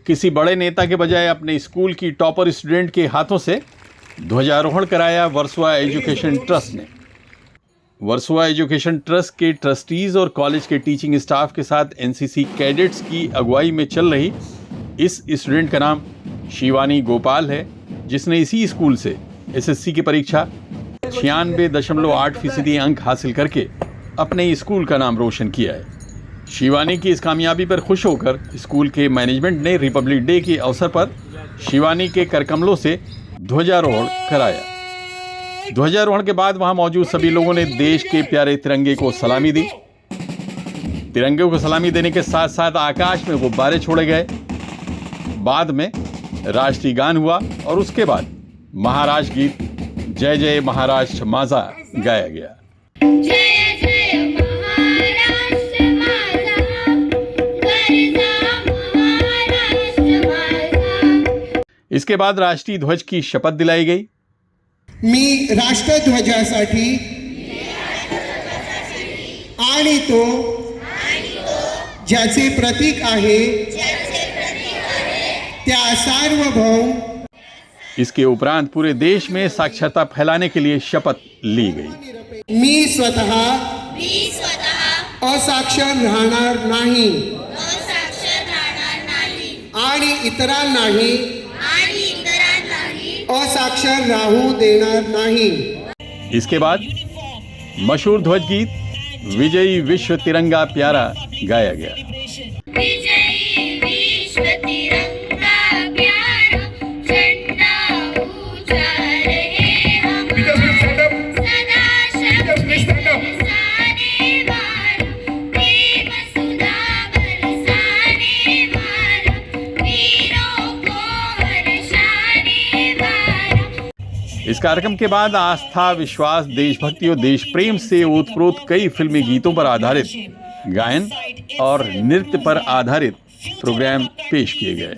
किसी बड़े नेता के बजाय अपने स्कूल की टॉपर स्टूडेंट के हाथों से ध्वजारोहण कराया वर्सोवा एजुकेशन ट्रस्ट ने। वर्सोवा एजुकेशन ट्रस्ट के ट्रस्टीज और कॉलेज के टीचिंग स्टाफ के साथ एनसीसी कैडेट्स की अगुवाई में चल रही इस स्टूडेंट का नाम शिवानी गोपाल है, जिसने इसी स्कूल से एसएससी की परीक्षा 96.8% अंक हासिल करके अपने स्कूल का नाम रोशन किया है। शिवानी की इस कामयाबी पर खुश होकर स्कूल के मैनेजमेंट ने रिपब्लिक डे के अवसर पर शिवानी के करकमलों से ध्वजारोहण कराया। ध्वजारोहण के बाद वहां मौजूद सभी लोगों ने देश के प्यारे तिरंगे को सलामी दी। तिरंगे को सलामी देने के साथ साथ आकाश में गुब्बारे छोड़े गए। बाद में राष्ट्रीय गान हुआ और उसके बाद महाराष्ट्र गीत जय जय महाराष्ट्र माझा गाया गया। जय जय महाराष्ट्र माझा, गरजा महाराष्ट्र माझा। इसके बाद राष्ट्रीय ध्वज की शपथ दिलाई गई। मी राष्ट्रध्वजासाठी आणि तो ज्याचे प्रतीक आहे त्या सार्वभौम। इसके उपरांत पूरे देश में साक्षरता फैलाने के लिए शपथ ली गई। मी स्वतः असाक्षर राहणार नाही आणि इतरांनाही असाक्षर राहू देणार नाही। इसके बाद मशहूर ध्वज गीत विजयी विश्व तिरंगा प्यारा गाया गया। विजयी विश्व तिरंगा प्यारा, झंडा ऊंचा रहे हम, सदा शक्ति बरसाने वाला, प्रेम सुधा बरसाने वाला, वीरों को हर्षाने वाला। इस कार्यक्रम के बाद आस्था, विश्वास, देशभक्ति और देश प्रेम से ओतप्रोत कई फिल्मी गीतों पर आधारित गायन और नृत्य पर आधारित प्रोग्राम पेश किए गए।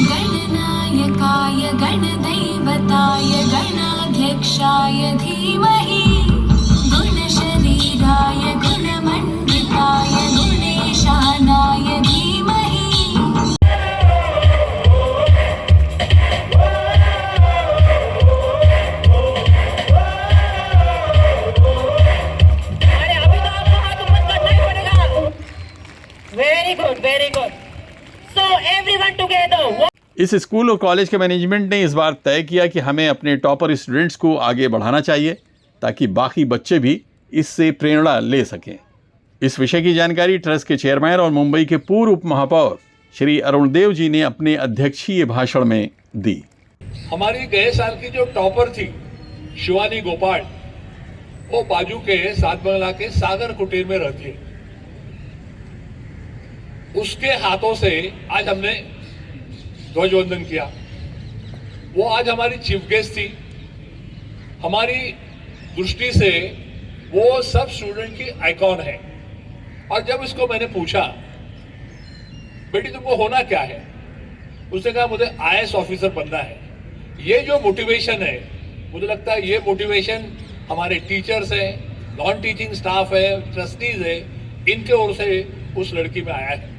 गणनायकाय गणदैवताय गणाध्यक्षाय धीमहि, गुणशरीराय गुणमण्डिताय गुणेशानाय धीमहि। Very good. So everyone together. इस स्कूल और कॉलेज के मैनेजमेंट ने इस बार तय किया कि हमें अपने टॉपर स्टूडेंट्स को आगे बढ़ाना चाहिए ताकि बाकी बच्चे भी इससे प्रेरणा ले सकें। इस विषय की जानकारी ट्रस्ट के चेयरमैन और मुंबई के पूर्व उप महापौर श्री अरुण देव जी ने अपने अध्यक्षीय भाषण में दी। हमारी गए साल की जो टॉपर थी शिवानी गोपाल, वो बाजू के सात बंगला के सागर कुटीर में रहती है। उसके हाथों से आज हमने ध्वजवंदन किया। वो आज हमारी चीफ गेस्ट थी। हमारी दृष्टि से वो सब स्टूडेंट की आइकॉन है। और जब इसको मैंने पूछा, बेटी तुमको होना क्या है, उसने कहा मुझे आईएएस ऑफिसर बनना है। ये जो मोटिवेशन है, मुझे लगता है ये मोटिवेशन हमारे टीचर्स हैं, नॉन टीचिंग स्टाफ है, ट्रस्टीज है, इनके ओर से उस लड़की में आया है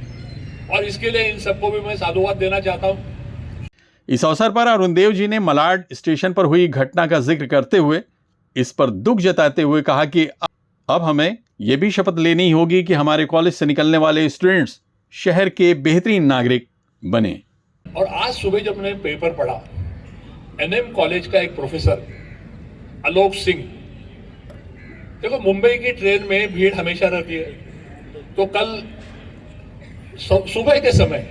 और इसके लिए इन सबको भी मैं साधुवाद देना चाहता हूं। इस अवसर पर अरुण देव जी ने मलाड स्टेशन पर हुई घटना का जिक्र करते हुए इस पर दुख जताते हुए कहा कि अब हमें यह भी शपथ लेनी होगी कि हमारे कॉलेज से निकलने वाले स्टूडेंट्स शहर के बेहतरीन नागरिक बने। और आज सुबह जब मैंने पेपर पढ़ा, एनएम कॉलेज का एक प्रोफेसर आलोक सिंह, देखो मुंबई की ट्रेन में भीड़ हमेशा रहती है, तो कल सुबह के समय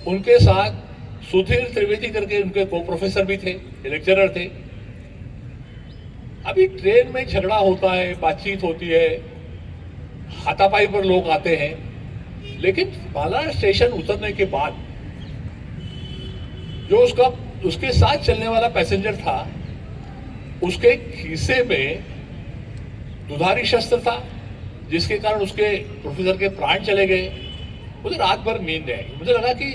उनके साथ सुधीर त्रिवेदी करके उनके को प्रोफेसर भी थे, लेक्चरर थे। अभी ट्रेन में झगड़ा होता है, बातचीत होती है, हाथापाई पर लोग आते हैं, लेकिन मालाड स्टेशन उतरने के बाद जो उसके साथ चलने वाला पैसेंजर था, उसके खीसे में दुधारी शस्त्र था, जिसके कारण उसके प्रोफेसर के प्राण चले गए। मुझे रात भर नींद नहीं आई। मुझे लगा कि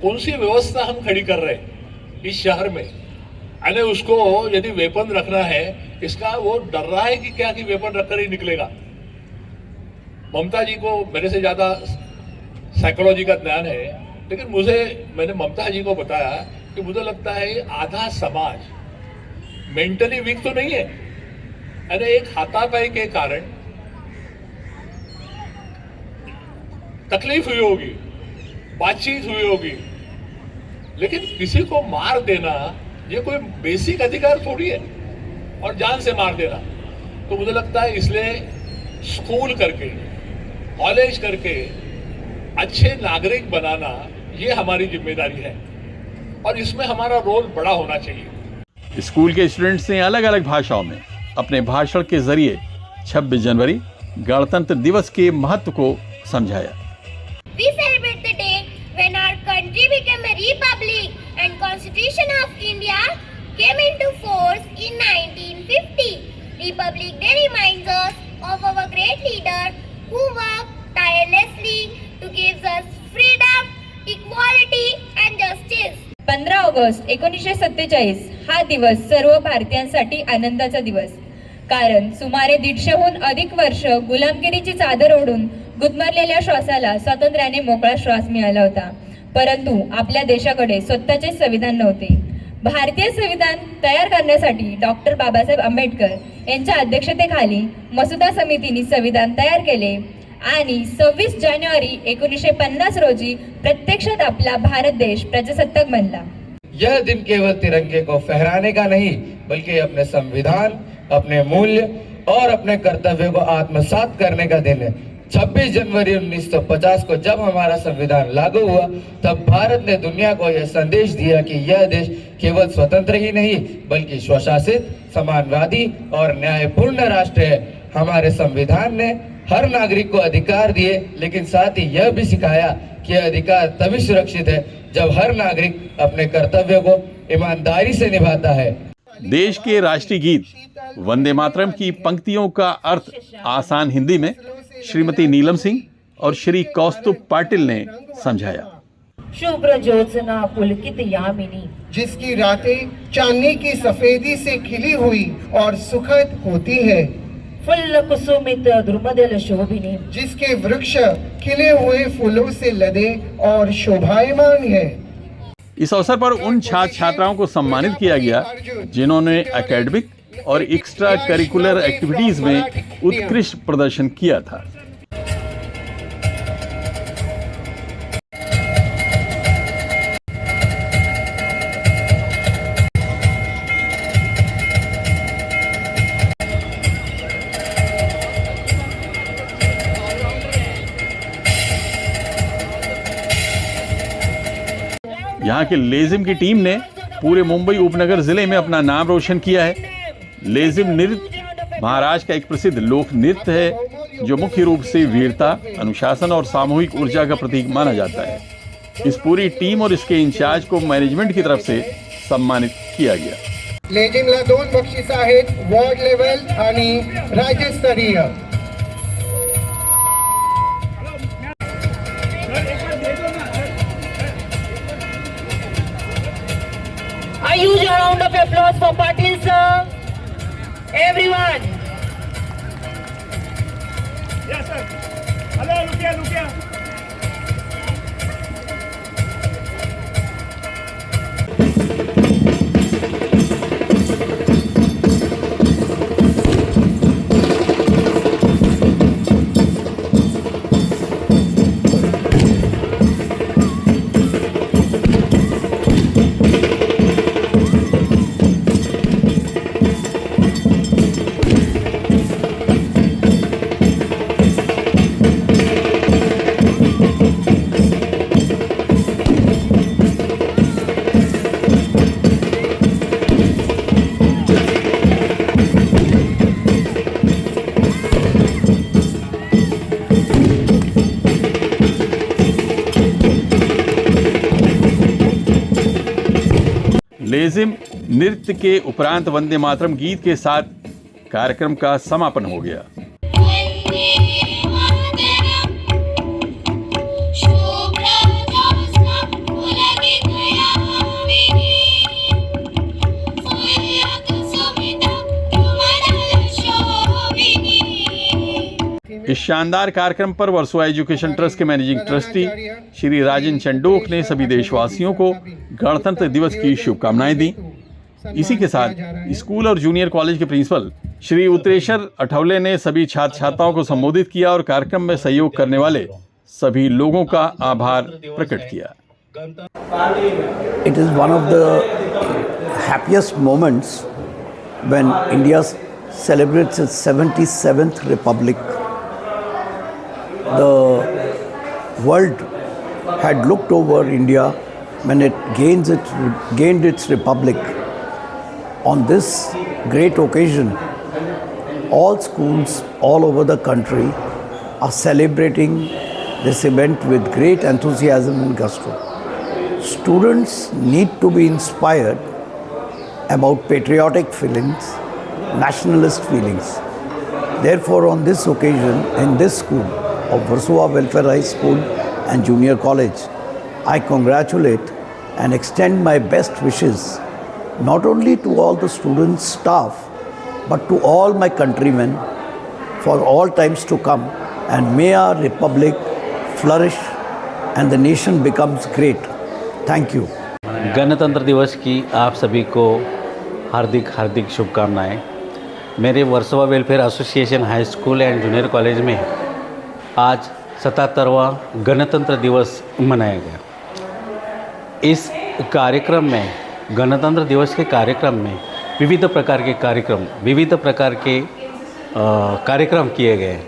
कौन सी व्यवस्था हम खड़ी कर रहे हैं इस शहर में। यानी उसको यदि वेपन रखना है, इसका वो डर रहा है कि क्या कि वेपन रखकर ही निकलेगा। ममता जी को मेरे से ज़्यादा साइकोलॉजी का ज्ञान है, लेकिन मैंने ममता जी को बताया कि मुझे लगता है आधा समाज मेंटली वीक तो नहीं है, यानी एक हाथापाई के कारण तकलीफ हुई होगी, बातचीत हुई होगी, लेकिन किसी को मार देना ये कोई बेसिक अधिकार थोड़ी है, और जान से मार देना। तो मुझे लगता है इसलिए स्कूल करके, कॉलेज करके अच्छे नागरिक बनाना ये हमारी जिम्मेदारी है, और इसमें हमारा रोल बड़ा होना चाहिए। स्कूल के स्टूडेंट्स ने अलग अलग भाषाओं में अपने भाषण के जरिए 26 जनवरी गणतंत्र दिवस के महत्व को समझाया। We celebrate the day when our country became a republic and Constitution of India came into force in 1950. Republic Day reminds us of our great leader who worked tirelessly to give us freedom, equality and justice. 15 August 1947 हा दिवस सर्व भारतीयांसाठी आनंदाचा दिवस, कारण सुमारे 150हून अधिक वर्ष गुलामगिरीची चादर ओढून गुदमरलेल्या श्वासाला स्वातंत्र्याने मोकळा श्वास मिळाला होता. परंतु आपल्या देशाकडे स्वतःचे संविधान नव्हते. भारतीय संविधान तयार करण्यासाठी डॉक्टर बाबासाहेब आंबेडकर यांच्या अध्यक्षतेखाली मसुदा समितीने संविधान तयार केले आणि 26 जानेवारी 1950 रोजी प्रत्यक्षात आपला भारत देश प्रजासत्ताक बनला. यह दिन केवल तिरंगे को फहराने का नहीं, बल्कि अपने संविधान, अपने मूल्य और अपने कर्तव्य को आत्मसात करने का दिन है। 26 जनवरी 1950 को जब हमारा संविधान लागू हुआ, तब भारत ने दुनिया को यह संदेश दिया कि यह देश केवल स्वतंत्र ही नहीं, बल्कि स्वशासित, समानवादी और न्यायपूर्ण राष्ट्र है। हमारे संविधान ने हर नागरिक को अधिकार दिए, लेकिन साथ ही यह भी सिखाया कि यह अधिकार तभी सुरक्षित है जब हर नागरिक अपने कर्तव्य को ईमानदारी से निभाता है। देश के राष्ट्रीय गीत वंदे मातरम की पंक्तियों का अर्थ आसान हिंदी में श्रीमती नीलम सिंह और श्री कौस्तुभ पाटिल ने समझाया। शुभ्र ज्योत्सना पुलकित यामिनी, जिसकी रातें चांदनी की सफेदी से खिली हुई और सुखद होती है, फुल्ल कुसुमित द्रुमदल शोभिनी, जिसके वृक्ष खिले हुए फूलों से लदे और शोभायमान है। इस अवसर पर उन छात्र छात्राओं को सम्मानित किया गया जिन्होंने एकेडमिक और एक्स्ट्रा करिकुलर एक्टिविटीज में उत्कृष्ट प्रदर्शन किया था। यहाँ के लेजिम की टीम ने पूरे मुंबई उपनगर जिले में अपना नाम रोशन किया है। लेजिम नृत्य महाराष्ट्र का एक प्रसिद्ध लोक नृत्य है जो मुख्य रूप से वीरता, अनुशासन और सामूहिक ऊर्जा का प्रतीक माना जाता है। इस पूरी टीम और इसके इंचार्ज को मैनेजमेंट की तरफ से सम्मानित किया गया। लेजिमला 2 बक्षीस आहेत, वॉर्ड लेवल आणि राज्यस्तरीय। a huge round of applause for Patil sir. Everyone. Yes sir. Hello, look here. Lezim नृत्य के उपरांत वंदे मातरम गीत के साथ कार्यक्रम का समापन हो गया। इस शानदार कार्यक्रम पर वर्सोवा एजुकेशन ट्रस्ट के मैनेजिंग ट्रस्टी श्री राजन चंडोक ने सभी देशवासियों को गणतंत्र दिवस की शुभकामनाएं दी। इसी के साथ स्कूल और जूनियर कॉलेज के प्रिंसिपल श्री उत्तरेश्वर अठौले ने सभी छात्र छात्राओं को संबोधित किया और कार्यक्रम में सहयोग करने वाले सभी लोगों का आभार प्रकट किया। It is one of the happiest moments when India celebrates its 77th Republic. The world had looked over India when it gained its Republic. On this great occasion, all schools all over the country are celebrating this event with great enthusiasm and gusto. Students need to be inspired about patriotic feelings, nationalist feelings. Therefore, on this occasion, in this school of Warsaw Welfare High School and Junior College, I congratulate and extend my best wishes not only to all the students, staff, but to all my countrymen for all times to come, and may our republic flourish and the nation becomes great. Thank you. गणतंत्र दिवस की आप सभी को हार्दिक हार्दिक शुभकामनाएं। मेरे Versova welfare association high school and junior college में आज 77वां गणतंत्र दिवस मनाया गया। इस कार्यक्रम में, गणतंत्र दिवस के कार्यक्रम में विविध प्रकार के कार्यक्रम किए गए,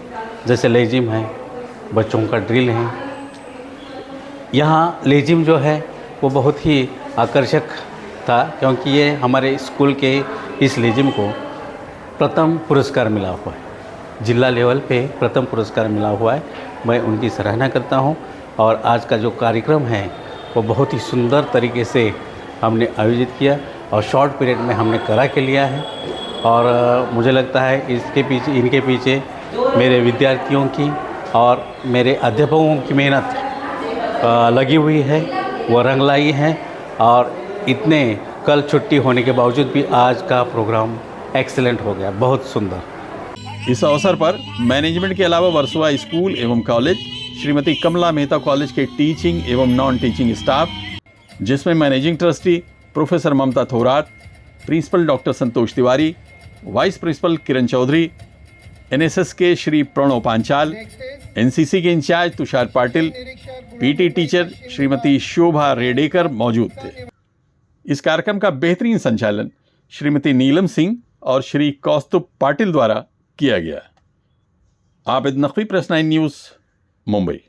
जैसे लेजिम है, बच्चों का ड्रिल है। यहाँ लेजिम जो है वो बहुत ही आकर्षक था, क्योंकि ये हमारे स्कूल के इस लेजिम को प्रथम पुरस्कार मिला हुआ है, जिला लेवल पे प्रथम पुरस्कार मिला हुआ है। मैं उनकी सराहना करता हूँ। और आज का जो कार्यक्रम है वो बहुत ही सुंदर तरीके से हमने आयोजित किया और शॉर्ट पीरियड में हमने करा के लिया है। और मुझे लगता है इनके पीछे मेरे विद्यार्थियों की और मेरे अध्यापकों की मेहनत लगी हुई है, वो रंग लाई है। और इतने कल छुट्टी होने के बावजूद भी आज का प्रोग्राम एक्सीलेंट हो गया, बहुत सुंदर। इस अवसर पर मैनेजमेंट के अलावा वर्सोवा स्कूल एवं कॉलेज, श्रीमती कमला मेहता कॉलेज के टीचिंग एवं नॉन टीचिंग स्टाफ, जिसमें managing trustee professor Mamta Thorat, principal doctor Santosh Tiwari, vice principal Kiran Chaudhary, NSS के श्री प्रणव पांचाल, एनसीसी के in charge Tushar Patil, PT teacher Shrimati Shobha Redekar मौजूद थे। इस कार्यक्रम का बेहतरीन संचालन श्रीमती नीलम सिंह और श्री कौस्तुभ पाटिल द्वारा किया गया। Abid Naqvi, press 9 news, Mumbai.